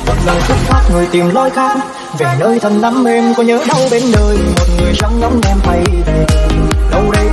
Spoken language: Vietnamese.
một lời xuất phát người tìm lối khác về nơi thân lắm, em có nhớ đâu bên đời một người trắng ngóng em hay về đâu đây